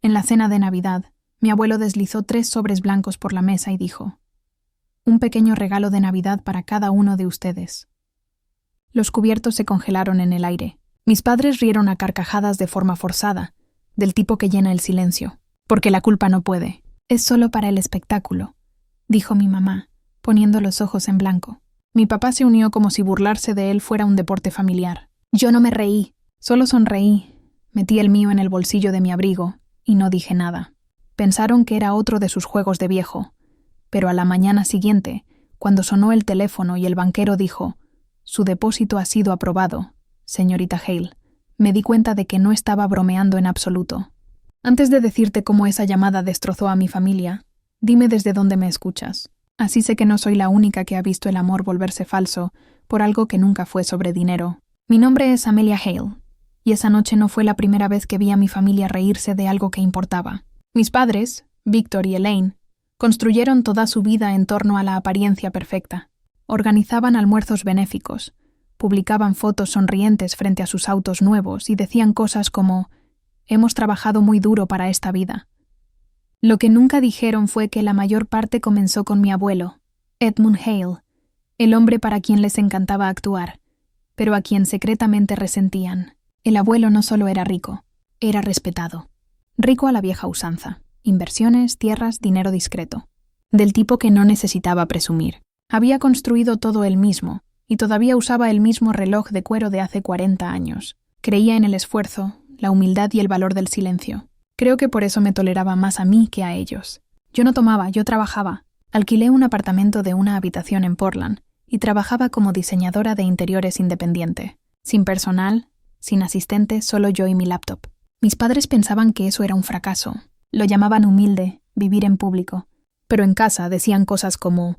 En la cena de Navidad, mi abuelo deslizó 3 sobres blancos por la mesa y dijo: «Un pequeño regalo de Navidad para cada uno de ustedes». Los cubiertos se congelaron en el aire. Mis padres rieron a carcajadas de forma forzada, del tipo que llena el silencio. «Porque la culpa no puede. Es solo para el espectáculo», dijo mi mamá, poniendo los ojos en blanco. Mi papá se unió como si burlarse de él fuera un deporte familiar. Yo no me reí, solo sonreí. Metí el mío en el bolsillo de mi abrigo y no dije nada. Pensaron que era otro de sus juegos de viejo, pero a la mañana siguiente, cuando sonó el teléfono y el banquero dijo: «Su depósito ha sido aprobado, señorita Hale», me di cuenta de que no estaba bromeando en absoluto. Antes de decirte cómo esa llamada destrozó a mi familia, dime desde dónde me escuchas. Así sé que no soy la única que ha visto el amor volverse falso por algo que nunca fue sobre dinero. Mi nombre es Amelia Hale, y esa noche no fue la primera vez que vi a mi familia reírse de algo que importaba. Mis padres, Victor y Elaine, construyeron toda su vida en torno a la apariencia perfecta. Organizaban almuerzos benéficos, publicaban fotos sonrientes frente a sus autos nuevos y decían cosas como: «Hemos trabajado muy duro para esta vida». Lo que nunca dijeron fue que la mayor parte comenzó con mi abuelo, Edmund Hale, el hombre para quien les encantaba actuar, pero a quien secretamente resentían. El abuelo no solo era rico, era respetado. Rico a la vieja usanza: inversiones, tierras, dinero discreto. Del tipo que no necesitaba presumir. Había construido todo él mismo, y todavía usaba el mismo reloj de cuero de hace 40 años. Creía en el esfuerzo, la humildad y el valor del silencio. Creo que por eso me toleraba más a mí que a ellos. Yo no tomaba, yo trabajaba. Alquilé un apartamento de una habitación en Portland y trabajaba como diseñadora de interiores independiente. Sin personal, sin asistente, solo yo y mi laptop. Mis padres pensaban que eso era un fracaso. Lo llamaban humilde, vivir en público. Pero en casa decían cosas como: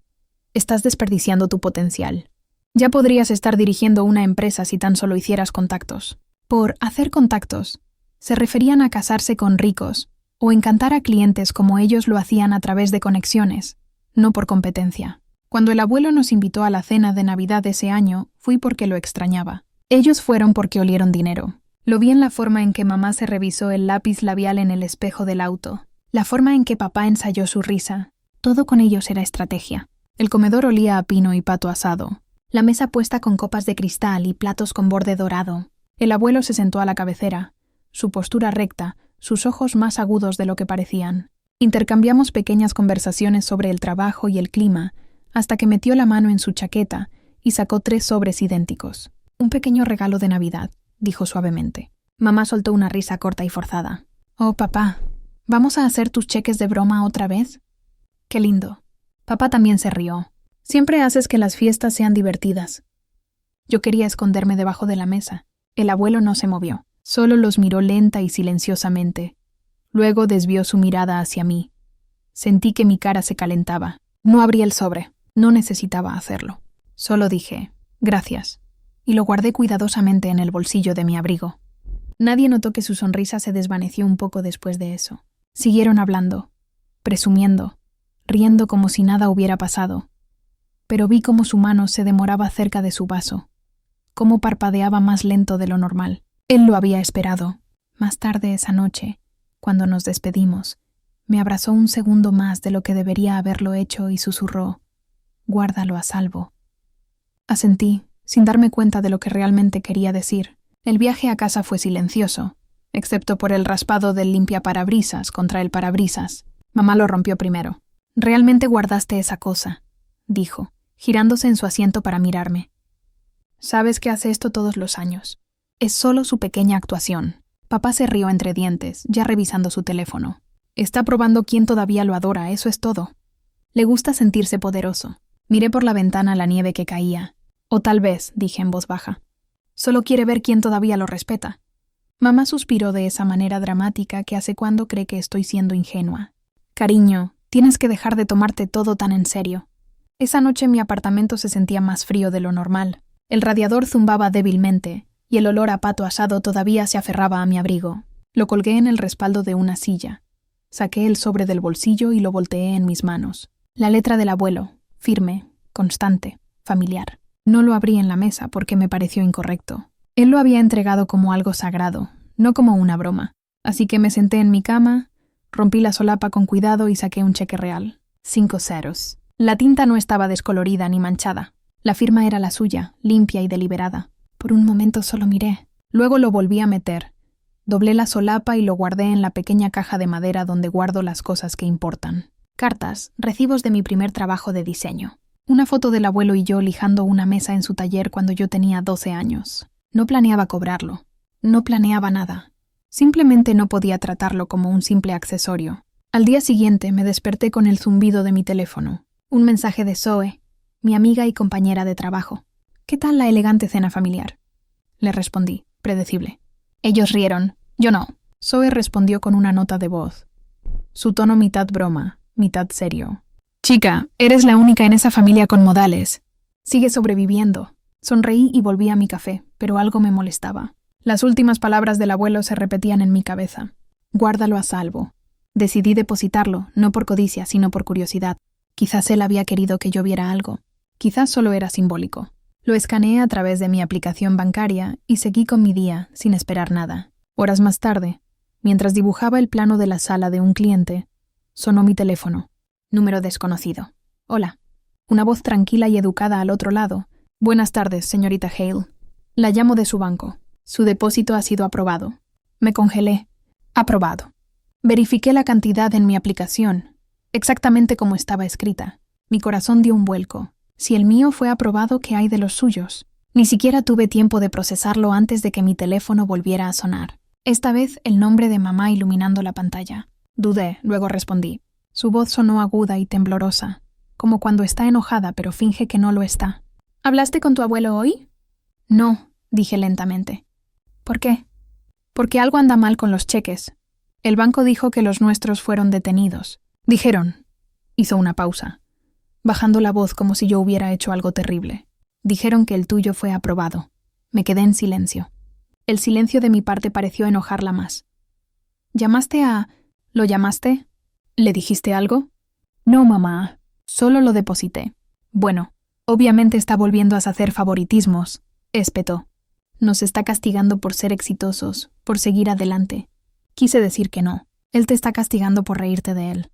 «Estás desperdiciando tu potencial. Ya podrías estar dirigiendo una empresa si tan solo hicieras contactos». Por hacer contactos, se referían a casarse con ricos o encantar a clientes como ellos lo hacían a través de conexiones, no por competencia. Cuando el abuelo nos invitó a la cena de Navidad ese año, fui porque lo extrañaba. Ellos fueron porque olieron dinero. Lo vi en la forma en que mamá se revisó el lápiz labial en el espejo del auto, la forma en que papá ensayó su risa. Todo con ellos era estrategia. El comedor olía a pino y pato asado, la mesa puesta con copas de cristal y platos con borde dorado. El abuelo se sentó a la cabecera, su postura recta, sus ojos más agudos de lo que parecían. Intercambiamos pequeñas conversaciones sobre el trabajo y el clima, hasta que metió la mano en su chaqueta y sacó 3 sobres idénticos. «Un pequeño regalo de Navidad», dijo suavemente. Mamá soltó una risa corta y forzada. «Oh, papá, ¿vamos a hacer tus cheques de broma otra vez?» «Qué lindo». Papá también se rió. «Siempre haces que las fiestas sean divertidas». Yo quería esconderme debajo de la mesa. El abuelo no se movió. Solo los miró lenta y silenciosamente. Luego desvió su mirada hacia mí. Sentí que mi cara se calentaba. No abrí el sobre. No necesitaba hacerlo. Solo dije: «Gracias», y lo guardé cuidadosamente en el bolsillo de mi abrigo. Nadie notó que su sonrisa se desvaneció un poco después de eso. Siguieron hablando, presumiendo, riendo como si nada hubiera pasado. Pero vi cómo su mano se demoraba cerca de su vaso, cómo parpadeaba más lento de lo normal. Él lo había esperado. Más tarde esa noche, cuando nos despedimos, me abrazó un segundo más de lo que debería haberlo hecho y susurró: «Guárdalo a salvo». Asentí, sin darme cuenta de lo que realmente quería decir. El viaje a casa fue silencioso, excepto por el raspado del limpiaparabrisas contra el parabrisas. Mamá lo rompió primero. «¿Realmente guardaste esa cosa?», dijo, girándose en su asiento para mirarme. «Sabes que hace esto todos los años. Es solo su pequeña actuación». Papá se rió entre dientes, ya revisando su teléfono. «Está probando quién todavía lo adora, eso es todo. Le gusta sentirse poderoso». Miré por la ventana la nieve que caía. «O tal vez», dije en voz baja, «solo quiere ver quién todavía lo respeta». Mamá suspiró de esa manera dramática que hace cuando cree que estoy siendo ingenua. «Cariño, tienes que dejar de tomarte todo tan en serio». Esa noche mi apartamento se sentía más frío de lo normal. El radiador zumbaba débilmente, y el olor a pato asado todavía se aferraba a mi abrigo. Lo colgué en el respaldo de una silla. Saqué el sobre del bolsillo y lo volteé en mis manos. La letra del abuelo, firme, constante, familiar. No lo abrí en la mesa porque me pareció incorrecto. Él lo había entregado como algo sagrado, no como una broma. Así que me senté en mi cama, Rompí la solapa con cuidado y saqué un cheque real. 5 ceros. La tinta no estaba descolorida ni manchada. La firma era la suya, limpia y deliberada. Por un momento solo miré. Luego lo volví a meter. Doblé la solapa y lo guardé en la pequeña caja de madera donde guardo las cosas que importan. Cartas, recibos de mi primer trabajo de diseño. Una foto del abuelo y yo lijando una mesa en su taller cuando yo tenía 12 años. No planeaba cobrarlo. No planeaba nada. Simplemente no podía tratarlo como un simple accesorio. Al día siguiente me desperté con el zumbido de mi teléfono. Un mensaje de Zoe, mi amiga y compañera de trabajo. ¿Qué tal la elegante cena familiar? Le respondí, predecible. Ellos rieron. Yo no. Zoe respondió con una nota de voz. Su tono mitad broma, mitad serio. Chica, eres la única en esa familia con modales. Sigue sobreviviendo. Sonreí y volví a mi café, pero algo me molestaba. Las últimas palabras del abuelo se repetían en mi cabeza. Guárdalo a salvo. Decidí depositarlo, no por codicia, sino por curiosidad. Quizás él había querido que yo viera algo. Quizás solo era simbólico. Lo escaneé a través de mi aplicación bancaria y seguí con mi día, sin esperar nada. Horas más tarde, mientras dibujaba el plano de la sala de un cliente, sonó mi teléfono. Número desconocido. Hola. Una voz tranquila y educada al otro lado. Buenas tardes, señorita Hale. La llamo de su banco. Su depósito ha sido aprobado. Me congelé. Aprobado. Verifiqué la cantidad en mi aplicación, exactamente como estaba escrita. Mi corazón dio un vuelco. Si el mío fue aprobado, ¿qué hay de los suyos? Ni siquiera tuve tiempo de procesarlo antes de que mi teléfono volviera a sonar. Esta vez el nombre de mamá iluminando la pantalla. Dudé, luego respondí. Su voz sonó aguda y temblorosa, como cuando está enojada pero finge que no lo está. ¿Hablaste con tu abuelo hoy? No, dije lentamente. ¿Por qué? Porque algo anda mal con los cheques. El banco dijo que los nuestros fueron detenidos. Dijeron. Hizo una pausa, bajando la voz como si yo hubiera hecho algo terrible. Dijeron que el tuyo fue aprobado. Me quedé en silencio. El silencio de mi parte pareció enojarla más. ¿Llamaste a...? ¿Lo llamaste? ¿Le dijiste algo? No, mamá. Solo lo deposité. Bueno, obviamente está volviendo a hacer favoritismos, espetó. Nos está castigando por ser exitosos, por seguir adelante. Quise decir que no. Él te está castigando por reírte de él.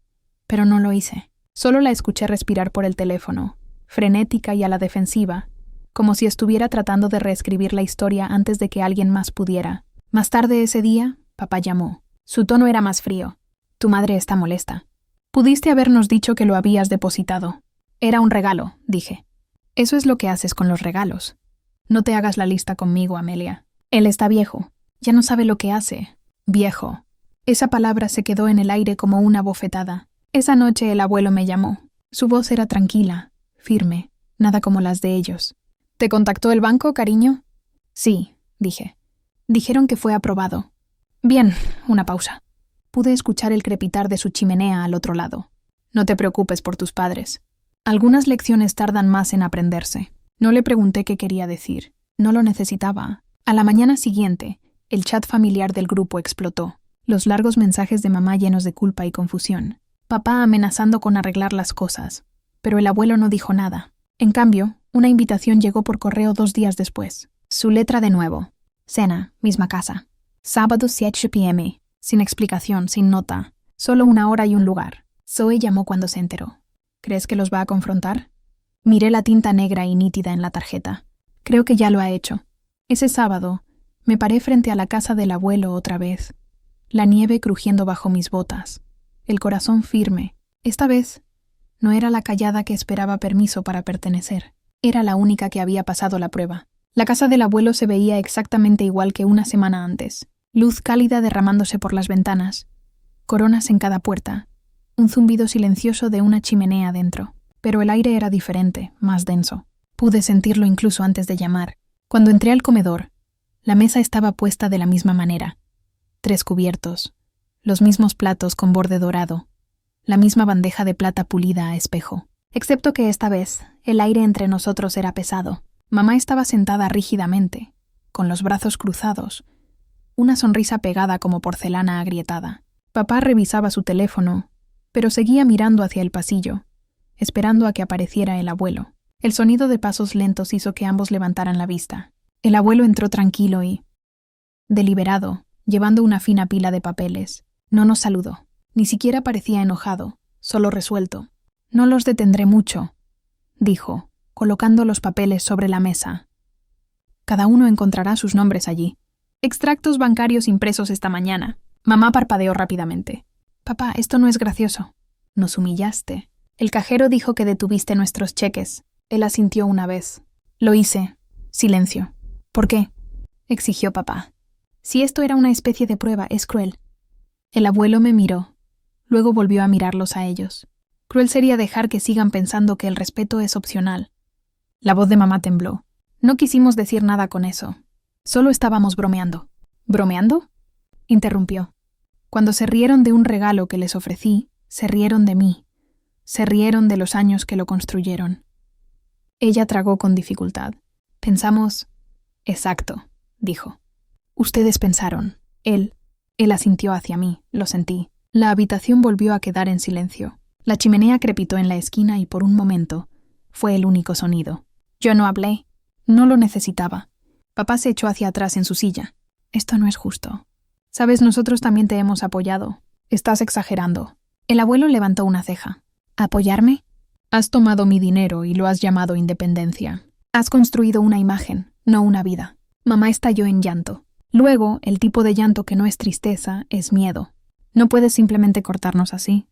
Pero no lo hice. Solo la escuché respirar por el teléfono, frenética y a la defensiva, como si estuviera tratando de reescribir la historia antes de que alguien más pudiera. Más tarde ese día, papá llamó. Su tono era más frío. Tu madre está molesta. Pudiste habernos dicho que lo habías depositado. Era un regalo, dije. Eso es lo que haces con los regalos. No te hagas la lista conmigo, Amelia. Él está viejo. Ya no sabe lo que hace. Viejo. Esa palabra se quedó en el aire como una bofetada. Esa noche el abuelo me llamó. Su voz era tranquila, firme, nada como las de ellos. ¿Te contactó el banco, cariño? Sí, dije. Dijeron que fue aprobado. Bien, una pausa. Pude escuchar el crepitar de su chimenea al otro lado. No te preocupes por tus padres. Algunas lecciones tardan más en aprenderse. No le pregunté qué quería decir. No lo necesitaba. A la mañana siguiente, el chat familiar del grupo explotó. Los largos mensajes de mamá llenos de culpa y confusión. Papá amenazando con arreglar las cosas. Pero el abuelo no dijo nada. En cambio, una invitación llegó por correo 2 días después. Su letra de nuevo. Cena, misma casa. Sábado 7 p.m. Sin explicación, sin nota. Solo 1 hora y un lugar. Zoe llamó cuando se enteró. ¿Crees que los va a confrontar? Miré la tinta negra y nítida en la tarjeta. Creo que ya lo ha hecho. Ese sábado, me paré frente a la casa del abuelo otra vez. La nieve crujiendo bajo mis botas. El corazón firme. Esta vez, no era la callada que esperaba permiso para pertenecer. Era la única que había pasado la prueba. La casa del abuelo se veía exactamente igual que una semana antes. Luz cálida derramándose por las ventanas. Coronas en cada puerta. Un zumbido silencioso de una chimenea dentro. Pero el aire era diferente, más denso. Pude sentirlo incluso antes de llamar. Cuando entré al comedor, la mesa estaba puesta de la misma manera. 3 cubiertos, los mismos platos con borde dorado, la misma bandeja de plata pulida a espejo. Excepto que esta vez, el aire entre nosotros era pesado. Mamá estaba sentada rígidamente, con los brazos cruzados, una sonrisa pegada como porcelana agrietada. Papá revisaba su teléfono, pero seguía mirando hacia el pasillo, esperando a que apareciera el abuelo. El sonido de pasos lentos hizo que ambos levantaran la vista. El abuelo entró tranquilo y, deliberado, llevando una fina pila de papeles. No nos saludó, Ni siquiera parecía enojado, solo resuelto. «No los detendré mucho», dijo, colocando los papeles sobre la mesa. «Cada uno encontrará sus nombres allí. Extractos bancarios impresos esta mañana». Mamá parpadeó rápidamente. «Papá, esto no es gracioso». «Nos humillaste». «El cajero dijo que detuviste nuestros cheques». Él asintió una vez. «Lo hice». Silencio. «¿Por qué?», exigió papá. «Si esto era una especie de prueba, es cruel». El abuelo me miró. Luego volvió a mirarlos a ellos. Cruel sería dejar que sigan pensando que el respeto es opcional. La voz de mamá tembló. No quisimos decir nada con eso. Solo estábamos bromeando. ¿Bromeando?, interrumpió. Cuando se rieron de un regalo que les ofrecí, se rieron de mí. Se rieron de los años que lo construyeron. Ella tragó con dificultad. Pensamos... Exacto, dijo. Ustedes pensaron. Él asintió hacia mí, lo sentí. La habitación volvió a quedar en silencio. La chimenea crepitó en la esquina y por un momento fue el único sonido. Yo no hablé. No lo necesitaba. Papá se echó hacia atrás en su silla. Esto no es justo. Sabes, nosotros también te hemos apoyado. Estás exagerando. El abuelo levantó una ceja. ¿Apoyarme? Has tomado mi dinero y lo has llamado independencia. Has construido una imagen, no una vida. Mamá estalló en llanto. Luego, el tipo de llanto que no es tristeza, es miedo. No puedes simplemente cortarnos así.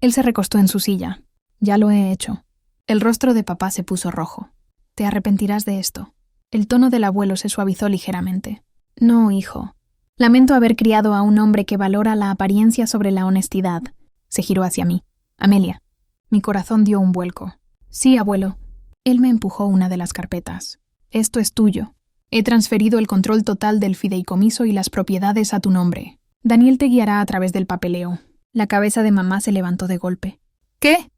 Él se recostó en su silla. Ya lo he hecho. El rostro de papá se puso rojo. Te arrepentirás de esto. El tono del abuelo se suavizó ligeramente. No, hijo. Lamento haber criado a un hombre que valora la apariencia sobre la honestidad. Se giró hacia mí. Amelia. Mi corazón dio un vuelco. Sí, abuelo. Él me empujó una de las carpetas. Esto es tuyo. He transferido el control total del fideicomiso y las propiedades a tu nombre. Daniel te guiará a través del papeleo. La cabeza de mamá se levantó de golpe. ¿Qué?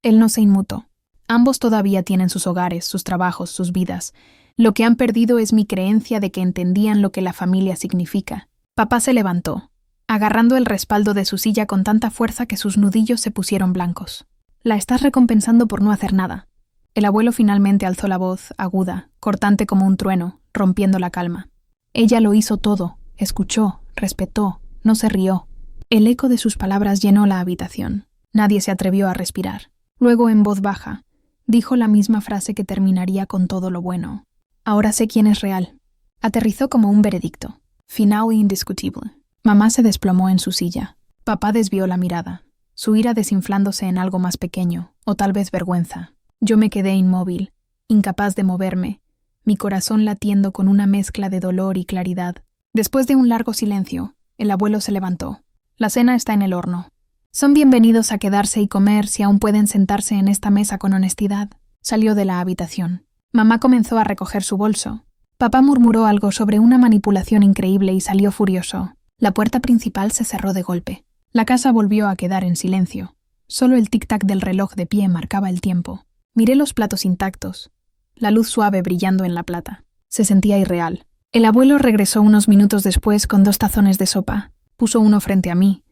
Él no se inmutó. Ambos todavía tienen sus hogares, sus trabajos, sus vidas. Lo que han perdido es mi creencia de que entendían lo que la familia significa. Papá se levantó, agarrando el respaldo de su silla con tanta fuerza que sus nudillos se pusieron blancos. La estás recompensando por no hacer nada. El abuelo finalmente alzó la voz, aguda, cortante como un trueno, rompiendo la calma. Ella lo hizo todo, escuchó, respetó, no se rió. El eco de sus palabras llenó la habitación. Nadie se atrevió a respirar. Luego, en voz baja, dijo la misma frase que terminaría con todo lo bueno. Ahora sé quién es real. Aterrizó como un veredicto. Final e indiscutible. Mamá se desplomó en su silla. Papá desvió la mirada, su ira desinflándose en algo más pequeño, o tal vez vergüenza. Yo me quedé inmóvil, incapaz de moverme, mi corazón latiendo con una mezcla de dolor y claridad. Después de un largo silencio, el abuelo se levantó. La cena está en el horno. Son bienvenidos a quedarse y comer si aún pueden sentarse en esta mesa con honestidad. Salió de la habitación. Mamá comenzó a recoger su bolso. Papá murmuró algo sobre una manipulación increíble y salió furioso. La puerta principal se cerró de golpe. La casa volvió a quedar en silencio. Solo el tic-tac del reloj de pie marcaba el tiempo. Miré los platos intactos, la luz suave brillando en la plata. Se sentía irreal. El abuelo regresó unos minutos después con 2 tazones de sopa. Puso uno frente a mí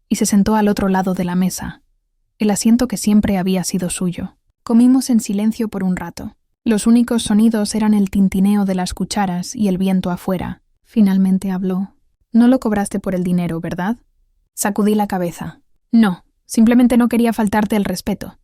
y se sentó al otro lado de la mesa, el asiento que siempre había sido suyo. Comimos en silencio por un rato. Los únicos sonidos eran el tintineo de las cucharas y el viento afuera. Finalmente habló. No lo cobraste por el dinero, ¿verdad? Sacudí la cabeza. No, simplemente no quería faltarte el respeto.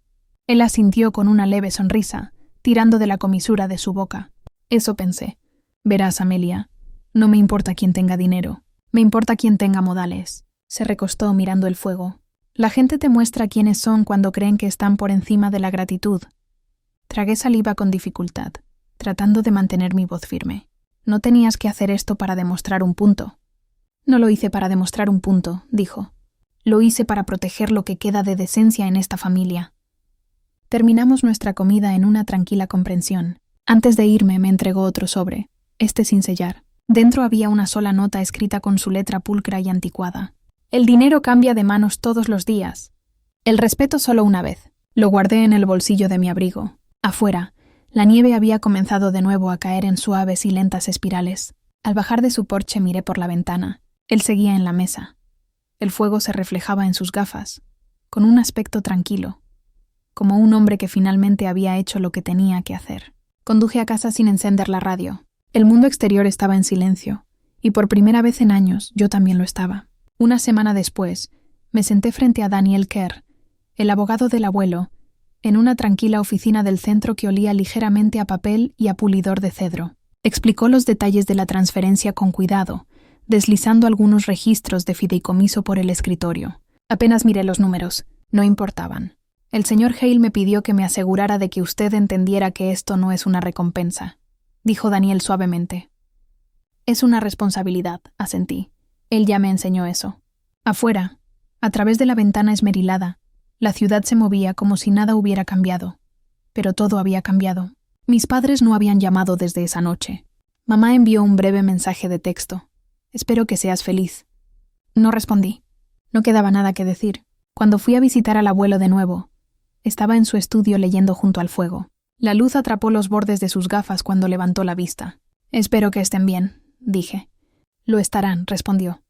Él asintió con una leve sonrisa, tirando de la comisura de su boca. Eso pensé. Verás, Amelia, no me importa quién tenga dinero. Me importa quién tenga modales. Se recostó mirando el fuego. La gente te muestra quiénes son cuando creen que están por encima de la gratitud. Tragué saliva con dificultad, tratando de mantener mi voz firme. No tenías que hacer esto para demostrar un punto. No lo hice para demostrar un punto, dijo. Lo hice para proteger lo que queda de decencia en esta familia. Terminamos nuestra comida en una tranquila comprensión. Antes de irme me entregó otro sobre, este sin sellar. Dentro había una sola nota escrita con su letra pulcra y anticuada. El dinero cambia de manos todos los días. El respeto solo una vez. Lo guardé en el bolsillo de mi abrigo. Afuera, la nieve había comenzado de nuevo a caer en suaves y lentas espirales. Al bajar de su porche miré por la ventana. Él seguía en la mesa. El fuego se reflejaba en sus gafas, con un aspecto tranquilo, como un hombre que finalmente había hecho lo que tenía que hacer. Conduje a casa sin encender la radio. El mundo exterior estaba en silencio, y por primera vez en años yo también lo estaba. Una semana después, Me senté frente a Daniel Kerr, el abogado del abuelo, en una tranquila oficina del centro que olía ligeramente a papel y a pulidor de cedro. Explicó los detalles de la transferencia con cuidado, deslizando algunos registros de fideicomiso por el escritorio. Apenas miré los números, no importaban. El señor Hale me pidió que me asegurara de que usted entendiera que esto no es una recompensa, dijo Daniel suavemente. Es una responsabilidad, asentí. Él ya me enseñó eso. Afuera, a través de la ventana esmerilada, la ciudad se movía como si nada hubiera cambiado. Pero todo había cambiado. Mis padres no habían llamado desde esa noche. Mamá envió un breve mensaje de texto. Espero que seas feliz. No respondí. No quedaba nada que decir. Cuando fui a visitar al abuelo de nuevo, estaba en su estudio leyendo junto al fuego. La luz atrapó los bordes de sus gafas cuando levantó la vista. Espero que estén bien, dije. Lo estarán, respondió.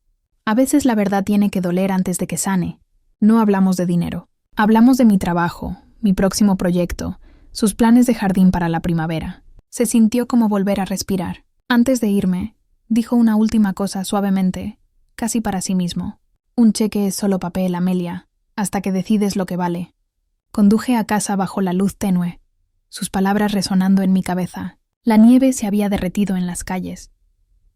A veces la verdad tiene que doler antes de que sane. No hablamos de dinero. Hablamos de mi trabajo, mi próximo proyecto, sus planes de jardín para la primavera. Se sintió como volver a respirar. Antes de irme, dijo una última cosa suavemente, casi para sí mismo. Un cheque es solo papel, Amelia, hasta que decides lo que vale. Conduje a casa bajo la luz tenue, sus palabras resonando en mi cabeza. La nieve se había derretido en las calles,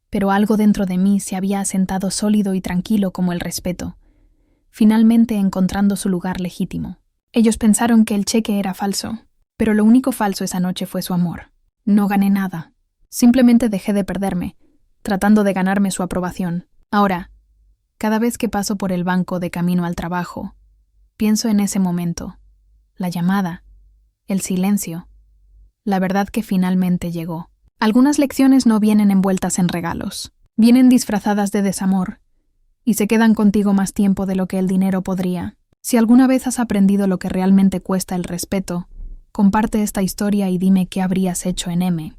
pero algo dentro de mí se había asentado sólido y tranquilo como el respeto, finalmente encontrando su lugar legítimo. Ellos pensaron que el cheque era falso, pero lo único falso esa noche fue su amor. No gané nada. Simplemente dejé de perderme, tratando de ganarme su aprobación. Ahora, cada vez que paso por el banco de camino al trabajo, pienso en ese momento, la llamada, el silencio, la verdad que finalmente llegó. Algunas lecciones no vienen envueltas en regalos, vienen disfrazadas de desamor, y se quedan contigo más tiempo de lo que el dinero podría. Si alguna vez has aprendido lo que realmente cuesta el respeto, comparte esta historia y dime qué habrías hecho en M.